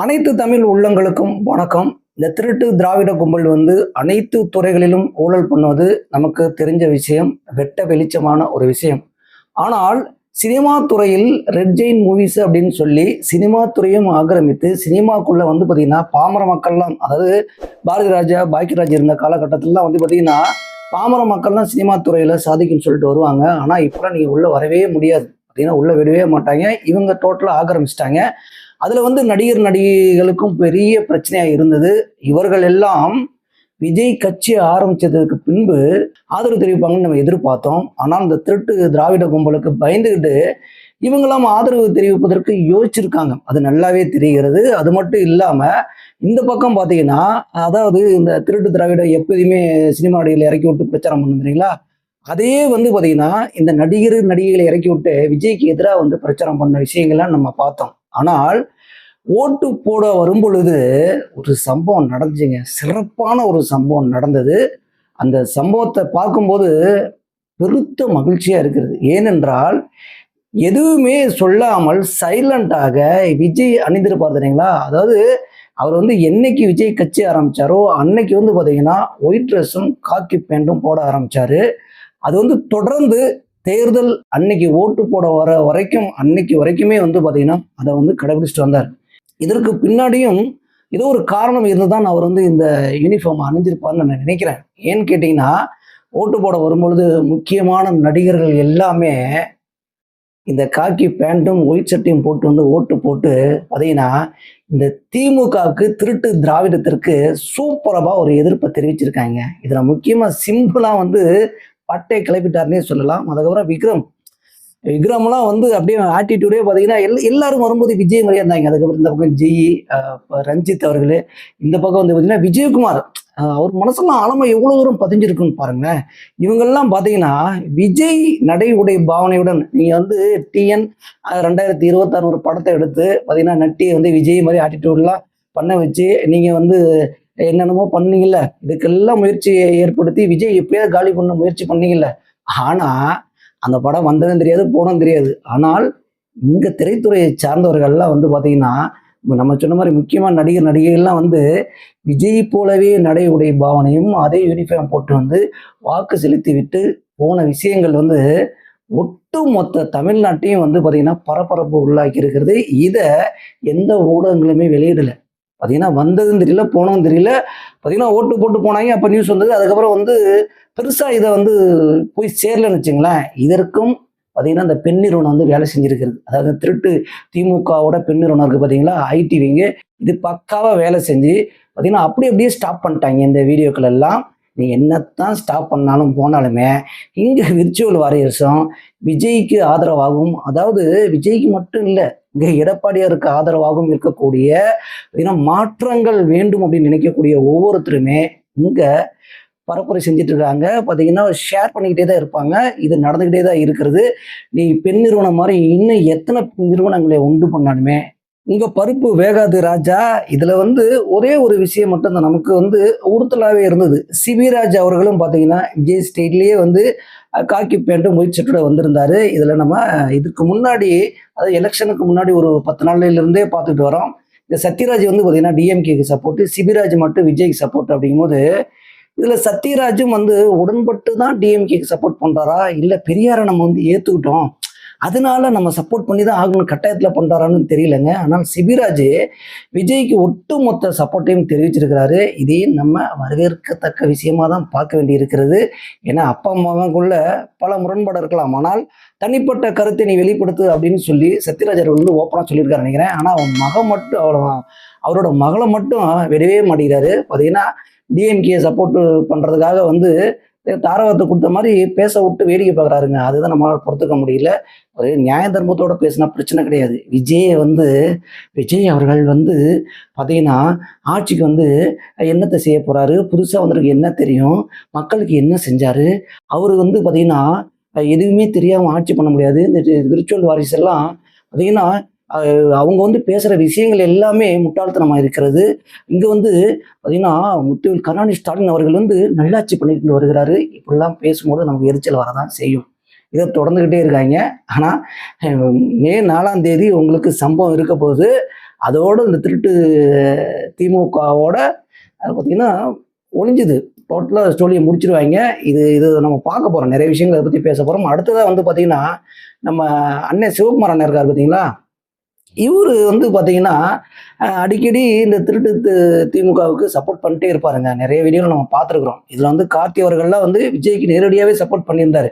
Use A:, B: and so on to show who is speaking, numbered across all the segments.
A: அனைத்து தமிழ் உள்ளங்களுக்கும் வணக்கம். இந்த திருட்டு திராவிட கும்பல் அனைத்து துறைகளிலும் ஊழல் பண்ணுவது நமக்கு தெரிஞ்ச விஷயம், வெட்ட வெளிச்சமான ஒரு விஷயம். ஆனால் சினிமா துறையில் ரெட் ஜெயின் மூவிஸ் அப்படின்னு சொல்லி சினிமா துறையும் ஆக்கிரமித்து சினிமாக்குள்ள பார்த்தீங்கன்னா பாமர மக்கள்லாம், அதாவது பாரதி ராஜா பாக்கியராஜ் இருந்த காலகட்டத்திலலாம் பார்த்தீங்கன்னா பாமர மக்கள்லாம் சினிமா துறையில சாதிக்குன்னு சொல்லிட்டு வருவாங்க. ஆனால் இப்போலாம் நீங்க உள்ள வரவே முடியாது, அப்படின்னா உள்ள விடவே மாட்டாங்க. இவங்க டோட்டலா ஆக்கிரமிச்சிட்டாங்க. அதுல நடிகர் நடிகைகளுக்கும் பெரிய பிரச்சனையா இருந்தது. இவர்கள் எல்லாம் விஜய் கட்சி ஆரம்பிச்சதுக்கு பின்பு ஆதரவு தெரிவிப்பாங்கன்னு நம்ம எதிர்பார்த்தோம். ஆனால் இந்த திருட்டு திராவிட கும்பலுக்கு பயந்துகிட்டு இவங்கெல்லாம் ஆதரவு தெரிவிப்பதற்கு யோசிச்சிருக்காங்க, அது நல்லாவே தெரிகிறது. அது மட்டும் இல்லாம இந்த பக்கம் பாத்தீங்கன்னா, அதாவது இந்த திருட்டு திராவிட எப்போதுமே சினிமா நடிகளை இறக்கி விட்டு பிரச்சாரம் பண்ணுறீங்களா, அதே பாத்தீங்கன்னா இந்த நடிகர் நடிகைகளை இறக்கி விட்டு விஜய்க்கு எதிராக பிரச்சாரம் பண்ண விஷயங்கள்லாம் நம்ம பார்த்தோம். ஆனால் ஓட்டு போட வரும் பொழுது ஒரு சம்பவம் நடந்துச்சுங்க, சிறப்பான ஒரு சம்பவம் நடந்தது. அந்த சம்பவத்தை பார்க்கும்போது பெருத்த மகிழ்ச்சியா இருக்கிறது. ஏனென்றால் எதுவுமே சொல்லாமல் சைலண்டாக விஜய் அணிந்திருப்பார் தெரியுங்களா. அதாவது அவர் என்னைக்கு விஜய் கட்சி ஆரம்பிச்சாரோ அன்னைக்கு பார்த்தீங்கன்னா ஒயிட் ட்ரெஸ்ஸும் காக்கி பேண்ட்டும் போட ஆரம்பிச்சாரு. அது தொடர்ந்து தேர்தல் அன்னைக்கு ஓட்டு போட வர வரைக்கும் அன்னைக்கு வரைக்குமே பார்த்தீங்கன்னா அதை கடைபிடிச்சிட்டு வந்தார். இதற்கு பின்னாடியும் ஏதோ ஒரு காரணம் இருந்துதான் அவர் இந்த யூனிஃபார்ம் அணிஞ்சிருப்பார்னு நான் நினைக்கிறேன். ஏன்னு கேட்டீங்கன்னா, ஓட்டு போட வரும்பொழுது முக்கியமான நடிகர்கள் எல்லாமே இந்த காக்கி பேண்ட்டும் ஒயிட் சட்டையும் போட்டு ஓட்டு போட்டு பார்த்தீங்கன்னா இந்த திமுகவுக்கு திருட்டு திராவிடத்திற்கு சூப்பரபா ஒரு எதிர்ப்பை தெரிவிச்சிருக்காங்க. இதுல முக்கியமா சிம்பிளா பட்டை கிளப்பிட்டாருன்னே சொல்லலாம். அதுக்கப்புறம் விக்ரம்லாம் அப்படியே ஆட்டிடியூடே பார்த்தீங்கன்னா எல்லாரும் வரும்போது விஜய் மாதிரியே இருந்தாங்க. அதுக்கப்புறம் இந்த பக்கம் ஜெய், ரஞ்சித் அவர்கள், இந்த பக்கம் பார்த்தீங்கன்னா விஜயகுமார், அவர் மனசெல்லாம் ஆழமா எவ்வளவு தூரம் பதிஞ்சிருக்குன்னு பாருங்களேன். இவங்கெல்லாம் பார்த்தீங்கன்னா விஜய் நடை உடை பாவனையுடன் நீங்க டிஎன் 2026 ஒரு படத்தை எடுத்து பார்த்தீங்கன்னா நட்டி விஜய் மாதிரி ஆட்டிடியூட்லாம் பண்ண வச்சு நீங்க என்னென்னமோ பண்ணீங்கல்ல, இதுக்கெல்லாம் முயற்சியை ஏற்படுத்தி விஜய் எப்படியாவது காலி பண்ண முயற்சி பண்ணீங்கல்ல. ஆனா அந்த படம் வந்ததும் தெரியாது, போனதும் தெரியாது. ஆனால் இங்க திரைத்துறையை சார்ந்தவர்கள்லாம் பார்த்தீங்கன்னா நம்ம சொன்ன மாதிரி முக்கியமான நடிகர் நடிகைகள்லாம் விஜய் போலவே நடை உடை பாவனையும் அதே யூனிஃபார்ம் போட்டு வாக்கு செலுத்தி விட்டு போன விஷயங்கள் ஒட்டு மொத்த தமிழ்நாட்டையும் பார்த்தீங்கன்னா பரபரப்பு உள்ளாக்கி இருக்கிறது. இதை எந்த ஊடகங்களுமே வெளியிடலை. பார்த்தீங்கன்னா வந்ததும் தெரியல, போனதும் தெரியல. பார்த்தீங்கன்னா ஓட்டு போட்டு போனாங்க, அப்போ நியூஸ் வந்தது. அதுக்கப்புறம் பெருசா இதை போய் சேரலன்னு வச்சுங்களேன். இதற்கும் பார்த்தீங்கன்னா இந்த பெண் நிறுவனம் வேலை செஞ்சிருக்கிறது. அதாவது திருட்டு திமுகவோட பெண் நிறுவனம் இருக்கு பார்த்தீங்களா, ஐடிவிங்க, இது பக்காவா வேலை செஞ்சு பார்த்தீங்கன்னா அப்படியே ஸ்டாப் பண்ணிட்டாங்க இந்த வீடியோக்கள் எல்லாம். நீ என்னத்தான் ஸ்டாப் பண்ணாலும் போனாலுமே இங்க விர்ச்சுவல் வாரியர்ஸும் விஜய்க்கு ஆதரவாகவும், அதாவது விஜய்க்கு மட்டும் இல்லை, இங்க எடப்பாடியாருக்கு ஆதரவாகவும் இருக்கக்கூடிய மாற்றங்கள் வேண்டும் அப்படின்னு நினைக்கக்கூடிய ஒவ்வொருத்தருமே இங்க பரப்புரை செஞ்சுட்டு இருக்காங்க. பார்த்தீங்கன்னா ஷேர் பண்ணிக்கிட்டே தான் இருப்பாங்க. இது நடந்துக்கிட்டே தான் இருக்கிறது. நீ பெண் நிறுவனம் மாதிரி இன்னும் எத்தனை நிறுவனங்களை உண்டு பண்ணாலுமே உங்க பருப்பு வேகாது ராஜா. இதுல ஒரே ஒரு விஷயம் மட்டும் தான் நமக்கு உறுத்தலாவே இருந்தது. சிபிராஜ் அவர்களும் பார்த்தீங்கன்னா விஜய் ஸ்டேட்லயே காக்கி பேண்ட்டும் ஒயிட் ஷர்ட்டோட வந்திருந்தாரு. இதுல நம்ம இதுக்கு முன்னாடி, அதாவது எலெக்ஷனுக்கு முன்னாடி ஒரு 10 நாள்ல இருந்தே பார்த்துட்டு வரோம். இந்த சத்யராஜ் பார்த்தீங்கன்னா டிஎம்கேக்கு சப்போர்ட், சிபிராஜ் மட்டும் விஜய்க்கு சப்போர்ட். அப்படிங்கும்போது இதுல சத்யராஜும் உடன்பட்டு தான் டிஎம்கேக்கு சப்போர்ட் பண்றாரா, இல்ல பெரியாரை நம்ம ஏத்துக்கிட்டோம் அதனால நம்ம சப்போர்ட் பண்ணி தான் ஆகணும் கட்டாயத்துல பண்றாரான்னு தெரியலங்க. ஆனால் சிபிராஜ் விஜய்க்கு ஒட்டுமொத்த சப்போர்ட்டையும் தெரிவிச்சிருக்கிறாரு. இதையும் நம்ம வரவேற்கத்தக்க விஷயமா தான் பார்க்க வேண்டி இருக்கிறது. ஏன்னா அப்பா அம்மாவுக்குள்ள பல முரண்பாடு இருக்கலாம், ஆனால் தனிப்பட்ட கருத்தை நீ வெளிப்படுத்து அப்படின்னு சொல்லி சத்யராஜ் அவர்கள் ஓப்பனா சொல்லியிருக்காரு நினைக்கிறேன். ஆனா அவரோட மகளை மட்டும் விடவே மாட்டேங்கிறாரு. பார்த்தீங்கன்னா டிஎம்கே சப்போர்ட் பண்றதுக்காக தாரவத்தை கொடுத்த மாதிரி பேச விட்டு வேடிக்கை பார்க்குறாருங்க. அதுதான் நம்மளால பொறுத்துக்க முடியல. ஒரு நியாய தர்மத்தோட பேசினா பிரச்சனை கிடையாது. விஜய் அவர்கள் பார்த்தீங்கன்னா ஆட்சிக்கு என்னத்தை செய்ய போறாரு, புதுசா வந்திருக்கு என்ன தெரியும், மக்களுக்கு என்ன செஞ்சாரு, அவரு பார்த்தீங்கன்னா எதுவுமே தெரியாம ஆட்சி பண்ண முடியாது. இந்த விர்ச்சுவல் வாரிசு எல்லாம் பார்த்தீங்கன்னா அவங்க பேசுற விஷயங்கள் எல்லாமே முட்டாள்தனமா இருக்கிறது. இங்க பார்த்தீங்கன்னா முத்துவேல் கருணாநிதி ஸ்டாலின் அவர்கள் நல்லாட்சி பண்ணிட்டு வருகிறாரு. இப்படிலாம் பேசும்போது நமக்கு எரிச்சல் வரதான் செய்யும். இதை தொடர்ந்துகிட்டே இருக்காங்க. ஆனா மே 4ஆம் தேதி உங்களுக்கு சம்பவம் இருக்க போது. அதோட இந்த திருட்டு திமுகவோட பார்த்தீங்கன்னா ஒழிஞ்சுது. டோட்டலாக ஸ்டோரியை முடிச்சிருவாங்க. இது நம்ம பார்க்க போகிறோம், நிறைய விஷயங்களை அதை பற்றி பேச போகிறோம். அடுத்ததாக வந்து பார்த்தீங்கன்னா நம்ம அண்ணன் சிவகுமார் அண்ணன் இருக்கார் பார்த்தீங்களா, இவர் வந்து பார்த்தீங்கன்னா அடிக்கடி இந்த திருட்டு திமுகவுக்கு சப்போர்ட் பண்ணிட்டே இருப்பாருங்க. நிறைய வீடியோவில் நம்ம பார்த்துருக்குறோம். இதில் வந்து கார்த்தி அவர்கள்லாம் வந்து விஜய்க்கு நேரடியாகவே சப்போர்ட் பண்ணியிருந்தாரு.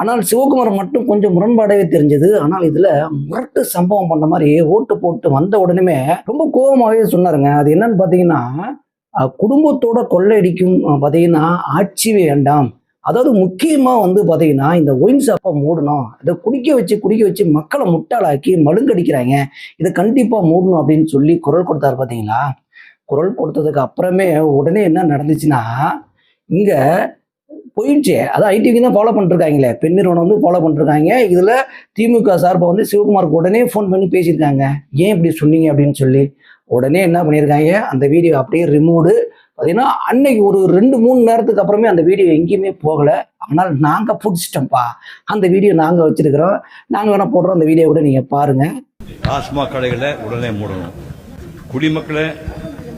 A: ஆனால் சிவகுமார் மட்டும் கொஞ்சம் முரண்பாடாகவே தெரிஞ்சது. ஆனால் இதில் முரட்டு சம்பவம் பண்ண மாதிரி ஓட்டு போட்டு வந்த உடனே ரொம்ப கோபமாகவே சொன்னாருங்க. அது என்னன்னு பார்த்தீங்கன்னா, குடும்பத்தோட கொள்ளையடிக்கும் பார்த்தீங்கன்னா ஆட்சி வேண்டாம், அதாவது முக்கியமாக வந்து பார்த்தீங்கன்னா இந்த ஒயின் ஷாப்பை மூடணும், இதை குடிக்க வச்சு மக்களை முட்டாளாக்கி மழுங்கடிக்கிறாங்க, இதை கண்டிப்பாக மூடணும் அப்படின்னு சொல்லி குரல் கொடுத்தாரு பார்த்தீங்களா. குரல் கொடுத்ததுக்கு அப்புறமே உடனே என்ன நடந்துச்சுன்னா, இங்கே போயிடுச்சு. அதான் ஐடிவி தான் ஃபாலோ பண்ணிருக்காங்களே, பெண் நிறுவனம் வந்து ஃபாலோ பண்ணிருக்காங்க. இதில் திமுக சார்பை வந்து சிவகுமாருக்கு உடனே ஃபோன் பண்ணி பேசியிருக்காங்க, ஏன் இப்படி சொன்னீங்க அப்படின்னு சொல்லி. உடனே என்ன பண்ணியிருக்காங்க, அந்த வீடியோ அப்படியே ரிமூவ்டு. பார்த்தீங்கன்னா அன்னைக்கு ஒரு 2-3 நேரத்துக்கு அப்புறமே அந்த வீடியோ எங்கேயுமே போகலை. ஆனால் நாங்கள் பிடிச்சிட்டோம்ப்பா, அந்த வீடியோ நாங்கள் வச்சிருக்கிறோம், நாங்கள் வேணால் போடுறோம், அந்த வீடியோ கூட நீங்கள் பாருங்கள்.
B: டாஸ்மாக் கடைகளை உடனே மூடணும், குடிமக்களை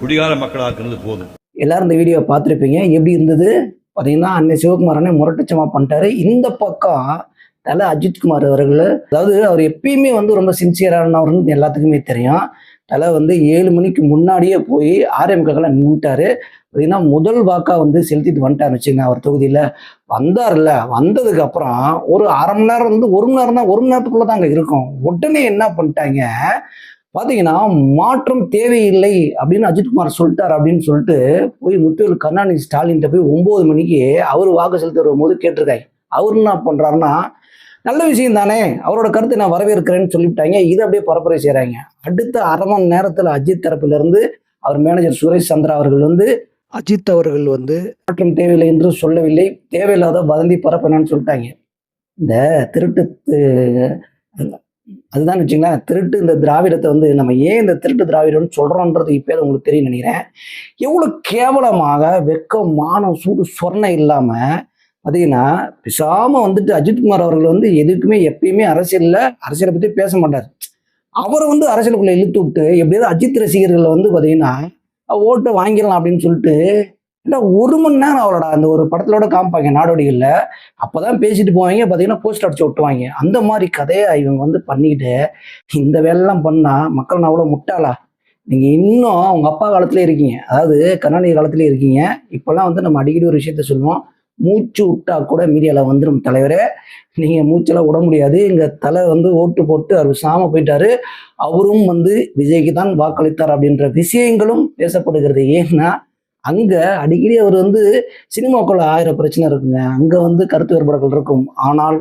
B: குடிகார மக்களாக்குறது போதும்.
A: எல்லாரும் இந்த வீடியோவை பார்த்துருப்பீங்க, எப்படி இருந்தது பார்த்தீங்கன்னா. அன்னை சிவகுமாரனே முரட்டுச்சமாக பண்ணிட்டாரு. இந்த பக்கம் தலை அஜித்குமார் அவர்கள், அதாவது அவர் எப்பயுமே வந்து ரொம்ப சின்சியரானவர்னு எல்லாத்துக்குமே தெரியும். தலை வந்து 7 மணிக்கு முன்னாடியே போய் ஆர்எம்கெல்லாம் நின்றுட்டாரு. பார்த்தீங்கன்னா முதல் வாக்கா வந்து செலுத்திட்டு வந்துட்டாருன்னு வச்சுங்க. அவர் தொகுதியில் வந்தார்ல, வந்ததுக்கு அப்புறம் ஒரு அரை மணி நேரம் வந்து 1 மணி நேரம் தான், 1 மணி நேரத்துக்குள்ள தான் அங்கே இருக்கும். உடனே என்ன பண்ணிட்டாங்க பார்த்தீங்கன்னா, மாற்றம் தேவையில்லை அப்படின்னு அஜித்குமார் சொல்லிட்டார் அப்படின்னு சொல்லிட்டு போய் முத்துவேல் கருணாநிதி ஸ்டாலின்கிட்ட போய் 9 மணிக்கு அவர் வாக்கு செலுத்த வரும்போது கேட்டிருக்காங்க. அவர் என்ன பண்ணுறாருன்னா, நல்ல விஷயம் தானே, அவரோட கருத்தை நான் வரவேற்கிறேன்னு சொல்லிவிட்டாங்க. இதை அப்படியே பரப்புரை செய்கிறாங்க. அடுத்த அரை மணி நேரத்தில் அஜித் தரப்பிலிருந்து அவர் மேனேஜர் சுரேஷ் சந்திரா அவர்கள் வந்து, அஜித் அவர்கள் வந்து மாற்றம் தேவையில்லை என்று சொல்லவில்லை, தேவையில்லாத வதந்தி பரப்பினான்னு சொல்லிட்டாங்க. இந்த திருட்டு அதுதான் வச்சுங்களேன், திருட்டு இந்த திராவிடத்தை வந்து நம்ம ஏன் இந்த திருட்டு திராவிடம்னு சொல்கிறோன்றது இப்போ உங்களுக்கு தெரியும் நினைக்கிறேன். எவ்வளோ கேவலமாக வெக்கம் மானம் சூடு சொர்ணம் இல்லாமல் பார்த்தீங்கன்னா பேசாமல் வந்துட்டு அஜித்குமார் அவர்கள் வந்து எதுக்குமே எப்பயுமே அரசியலை பற்றி பேச மாட்டார். அவரை வந்து அரசியலுக்குள்ளே இழுத்து விட்டு எப்படியாவது அஜித் ரசிகர்கள் வந்து பார்த்தீங்கன்னா ஓட்டை வாங்கிடலாம் அப்படின்னு சொல்லிட்டு இல்லை 1 மணி நேரம் அவரோட அந்த ஒரு படத்திலோட காமிப்பாங்க நாடோடிகளில். அப்போ தான் பேசிட்டு போவாங்க, பார்த்தீங்கன்னா போஸ்ட் அடிச்சு விட்டுவாங்க. அந்த மாதிரி கதையை இவங்க வந்து பண்ணிட்டு இந்த வேலைலாம் பண்ணால் மக்கள் நான் அவ்வளோ முட்டாளா? நீங்கள் இன்னும் உங்கள் அப்பா காலத்துலேயே இருக்கீங்க, அதாவது கருணாநிதி காலத்துலேயே இருக்கீங்க. இப்போல்லாம் வந்து நம்ம அடிக்கடி ஒரு விஷயத்த சொல்லுவோம், மூச்சு விட்டா கூட மீடியாவில் வந்துடும் தலைவரே, நீங்கள் மூச்செல்லாம் விட முடியாது. எங்கள் தலை வந்து ஓட்டு போட்டு அவர் சாம போயிட்டாரு, அவரும் வந்து விஜய்க்கு தான் வாக்களித்தார் அப்படின்ற விஷயங்களும் பேசப்படுகிறது. ஏன்னா அங்கே அடிக்கடி அவர் வந்து சினிமாக்குள்ள 1000 பிரச்சனை இருக்குங்க, அங்கே வந்து கருத்து வேறுபாடுகள் இருக்கும். ஆனால்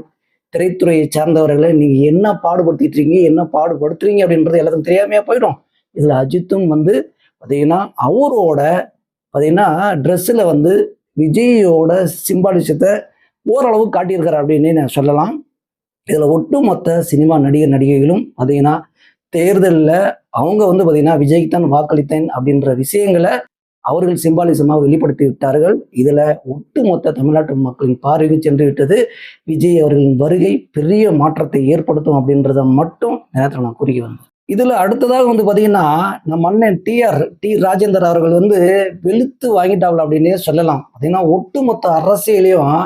A: திரைத்துறையை சார்ந்தவர்களை நீங்கள் என்ன பாடுபடுத்திட்டு இருக்கீங்க, என்ன பாடுபடுத்துறீங்க அப்படின்றது எல்லாத்துக்கும் தெரியாமையா போயிடும். இதில் அஜித்தும் வந்து பார்த்தீங்கன்னா அவரோட பார்த்தீங்கன்னா ட்ரெஸ்ஸில் வந்து விஜயோட சிம்பாலிசத்தை ஓரளவு காட்டியிருக்காரு அப்படின்னு நான் சொல்லலாம். இதில் ஒட்டுமொத்த சினிமா நடிகர் நடிகைகளும் பார்த்தீங்கன்னா தேர்தலில் அவங்க வந்து பார்த்தீங்கன்னா விஜய்க்கு தான் வாக்களித்தேன் அப்படின்ற விஷயங்களை அவர்கள் சிம்பாலிசமாக வெளிப்படுத்தி விட்டார்கள். இதில் ஒட்டுமொத்த தமிழ்நாட்டு மக்களின் பார்வைக்கு சென்று விட்டது. விஜய் அவர்களின் வருகை பெரிய மாற்றத்தை ஏற்படுத்தும் அப்படின்றத மட்டும் நேரத்தில் நான் கூறிக்க வந்தேன். இதில் அடுத்ததாக வந்து பார்த்தீங்கன்னா நம்ம அண்ணன் டி ராஜேந்தர் அவர்கள் வந்து வெளுத்து வாங்கிட்டார்கள் அப்படின்னே சொல்லலாம். பார்த்தீங்கன்னா ஒட்டுமொத்த அரசியலையும்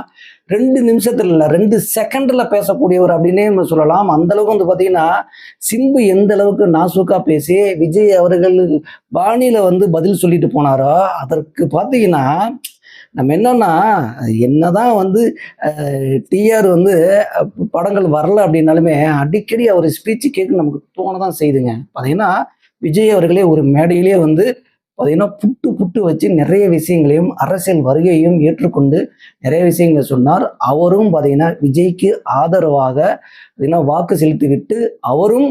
A: 2 நிமிஷத்துல இல்லை 2 செகண்டில் பேசக்கூடியவர் அப்படின்னே நம்ம சொல்லலாம். அந்த அளவுக்கு வந்து பார்த்தீங்கன்னா சிம்பு எந்த அளவுக்கு நாசுக்கா பேசி விஜய் அவர்கள் பாணியில் வந்து பதில் சொல்லிட்டு போனாரோ, அதற்கு பார்த்தீங்கன்னா நம்ம என்னதான் வந்து டிஆர் வந்து படங்கள் வரல அப்படின்னாலுமே அடிக்கடி அவர் ஸ்பீச் கேட்க நமக்கு தோணதான் செய்யுதுங்க. பார்த்தீங்கன்னா விஜய் அவர்களே ஒரு மேடையிலேயே வந்து பார்த்தீங்கன்னா புட்டு வச்சு நிறைய விஷயங்களையும் அரசியல் வருகையையும் ஏற்றுக்கொண்டு நிறைய விஷயங்களை சொன்னார். அவரும் பார்த்தீங்கன்னா விஜய்க்கு ஆதரவாக பார்த்தீங்கன்னா வாக்கு செலுத்தி விட்டு அவரும்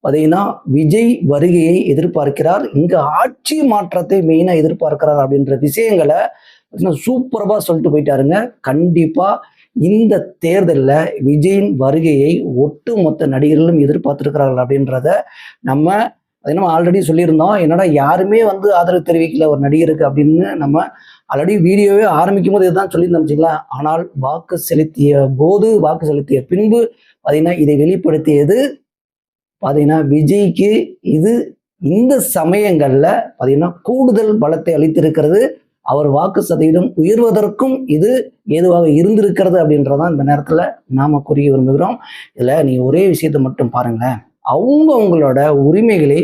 A: பார்த்தீங்கன்னா விஜய் வருகையை எதிர்பார்க்கிறார், இங்கே ஆட்சி மாற்றத்தை மெயினாக எதிர்பார்க்கிறார் அப்படின்ற விஷயங்களை சூப்பராக சொல்லிட்டு போயிட்டாருங்க. கண்டிப்பாக இந்த தேர்தலில் விஜயின் வருகையை ஒட்டுமொத்த நடிகர்களும் எதிர்பார்த்துருக்கிறார்கள் அப்படின்றத நம்ம ஆல்ரெடி சொல்லியிருந்தோம். என்னடா யாருமே வந்து ஆதரவு தெரிவிக்கல ஒரு நடிகருக்கு அப்படின்னு நம்ம ஆல்ரெடி வீடியோவே ஆரம்பிக்கும் போது இதுதான் சொல்லியிருந்தோம் வச்சுங்களா. ஆனால் வாக்கு செலுத்திய பின்பு பார்த்தீங்கன்னா இதை வெளிப்படுத்தியது பார்த்தீங்கன்னா விஜய்க்கு இது இந்த சமயங்களில் பார்த்தீங்கன்னா கூடுதல் பலத்தை அளித்திருக்கிறது. அவர் வாக்கு சதவீதம் உயர்வதற்கும் இது ஏதுவாக இருந்திருக்கிறது அப்படின்றதான் இந்த நேரத்தில் நாம கூறிய விரும்புகிறோம். இதில் நீங்கள் ஒரே விஷயத்தை மட்டும் பாருங்களேன், அவங்களோட உரிமைகளை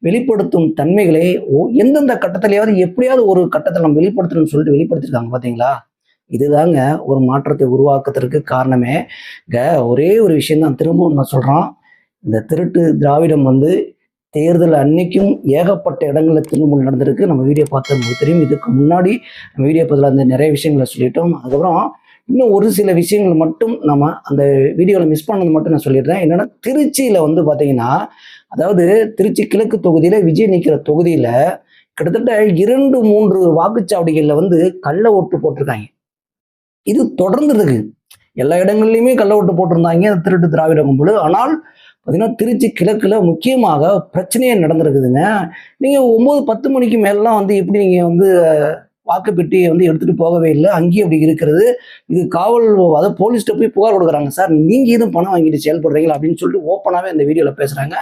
A: வெளிப்படுத்தும் தன்மைகளை எந்தெந்த கட்டத்திலேயாவது எப்படியாவது ஒரு கட்டத்தில் நம்ம வெளிப்படுத்தணும்னு சொல்லிட்டு வெளிப்படுத்திருக்காங்க பார்த்தீங்களா? இதுதாங்க ஒரு மாற்றத்தை உருவாக்குறதுக்கு காரணமே. ஒரே ஒரு விஷயம் தான் திரும்பவும் நான் சொல்கிறோம், இந்த திருட்டு திராவிடம் தேர்தல் அன்னைக்கும் ஏகப்பட்ட இடங்களில் திருமணம் நடந்திருக்கு. நம்ம வீடியோ பார்த்து நமக்கு தெரியும். இதுக்கு முன்னாடி நம்ம வீடியோ பதில் நிறைய விஷயங்களை சொல்லிட்டோம். அதுக்கப்புறம் இன்னும் ஒரு சில விஷயங்கள் மட்டும் நம்ம அந்த வீடியோவில் மிஸ் பண்ணது மட்டும் நான் சொல்லிடுறேன். என்னன்னா திருச்சியில் பார்த்தீங்கன்னா, அதாவது திருச்சி கிழக்கு தொகுதியில் விஜய் நிற்கிற தொகுதியில் கிட்டத்தட்ட 2-3 வாக்குச்சாவடிகளில் கள்ள ஓட்டு போட்டிருக்காங்க. இது தொடர்ந்து இருக்கு. எல்லா இடங்கள்லையுமே கள்ள ஓட்டு போட்டிருந்தாங்க திருட்டு திராவிட கும்பல். ஆனால் பார்த்தீங்கன்னா திருச்சி கிழக்குல முக்கியமாக பிரச்சனையே நடந்திருக்குதுங்க. நீங்கள் 9-10 மணிக்கு மேலாம் எப்படி நீங்கள் வாக்கு பெட்டியை எடுத்துட்டு போகவே இல்லை. அங்கேயும் அப்படி இருக்கிறது. இது காவல், அதாவது போலீஸ்கிட்ட போய் புகார் கொடுக்குறாங்க. சார் நீங்கள் எதுவும் பணம் வாங்கிட்டு செயல்படுறீங்களா அப்படின்னு சொல்லிட்டு ஓப்பனாகவே அந்த வீடியோவில் பேசுகிறாங்க.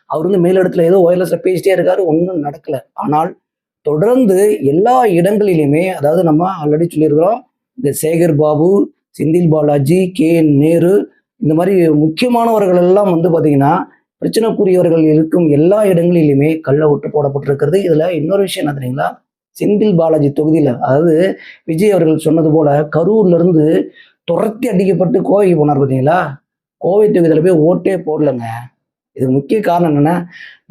A: அவர் மேலிடத்துல ஏதோ ஒயர்லெஸில் பேசிட்டே இருக்காரு, ஒன்றும் நடக்கலை. ஆனால் தொடர்ந்து எல்லா இடங்களிலுமே, அதாவது நம்ம ஆல்ரெடி சொல்லியிருக்கிறோம், இந்த சேகர் பாபு, செந்தில் பாலாஜி, KN நேரு, இந்த மாதிரி முக்கியமானவர்கள் எல்லாம் பார்த்தீங்கன்னா பிரச்சனைக்குரியவர்கள் இருக்கும் எல்லா இடங்களிலுமே கள்ள ஓட்டு போடப்பட்டிருக்கிறது. இதுல இன்னொரு விஷயம் என்ன தெரியுங்களா? செந்தில் பாலாஜி தொகுதியில, அதாவது விஜய் அவர்கள் சொன்னது போல கரூர்ல இருந்து துரத்தி அடிக்கப்பட்டு கோவைக்கு போனார் பார்த்தீங்களா? கோவை தொகுதியில போய் ஓட்டே போடலைங்க. இதுக்கு முக்கிய காரணம் என்னன்னா,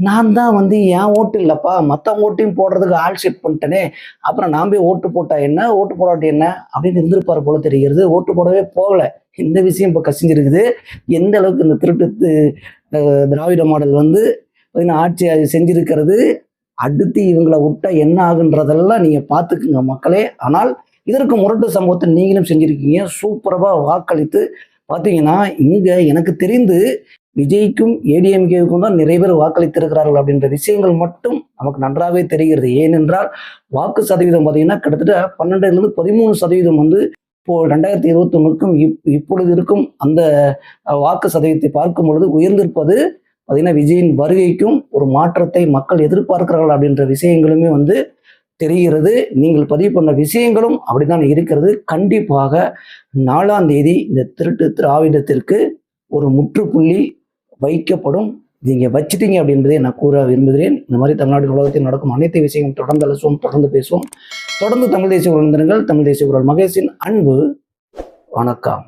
A: நான் தான் என் ஓட்டு இல்லப்பா, மற்ற ஓட்டையும் போடுறதுக்கு ஆள் செட் பண்ணிட்டேனே, அப்புறம் நான் போய் ஓட்டு போட்டா என்ன, ஓட்டு போடாட்டி என்ன அப்படின்னு இருந்திருப்பாரு போல தெரிகிறது. ஓட்டு போடவே போகல. இந்த விஷயம் இப்போ கசிஞ்சிருக்குது. எந்த அளவுக்கு இந்த திருட்டு திராவிட மாடல் பார்த்தீங்கன்னா ஆட்சி செஞ்சிருக்கிறது. அடுத்து இவங்களை விட்டா என்ன ஆகுன்றதெல்லாம் நீங்க பார்த்துக்குங்க மக்களே. ஆனால் இதற்கு முரட்டு சம்பவத்தை நீங்களும் செஞ்சிருக்கீங்க. சூப்பரா வாக்களித்து பார்த்தீங்கன்னா இங்க எனக்கு தெரிந்து விஜய்க்கும் ADMKவுக்கும் தான் நிறைய பேர் வாக்களித்திருக்கிறார்கள் அப்படின்ற விஷயங்கள் மட்டும் நமக்கு நன்றாகவே தெரிகிறது. ஏனென்றால் வாக்கு சதவீதம் பார்த்தீங்கன்னா கிட்டத்தட்ட 12-13% இப்போ 2021க்கும் இப்பொழுது இருக்கும் அந்த வாக்கு சதவீதத்தை பார்க்கும் பொழுது உயர்ந்திருப்பது பார்த்தீங்கன்னா விஜயின் வருகைக்கும் ஒரு மாற்றத்தை மக்கள் எதிர்பார்க்கிறார்கள் அப்படின்ற விஷயங்களுமே தெரிகிறது. நீங்கள் பதிவு பண்ண விஷயங்களும் அப்படிதான் இருக்கிறது. கண்டிப்பாக 4ஆம் தேதி இந்த திருட்டு திராவிடத்திற்கு ஒரு முற்றுப்புள்ளி வைக்கப்படும். நீங்க வச்சிட்டீங்க அப்படின்றதை நான் கூற விரும்புகிறேன். இந்த மாதிரி தமிழ்நாடு உலகத்தில் நடக்கும் அனைத்து விஷயங்களும் தொடர்ந்து அலசுவோம், தொடர்ந்து பேசுவோம். தொடர்ந்து தமிழ் தேசிய உறவினர்கள், தமிழ் தேசிய குரல் மகேஷின் அன்பு வணக்கம்.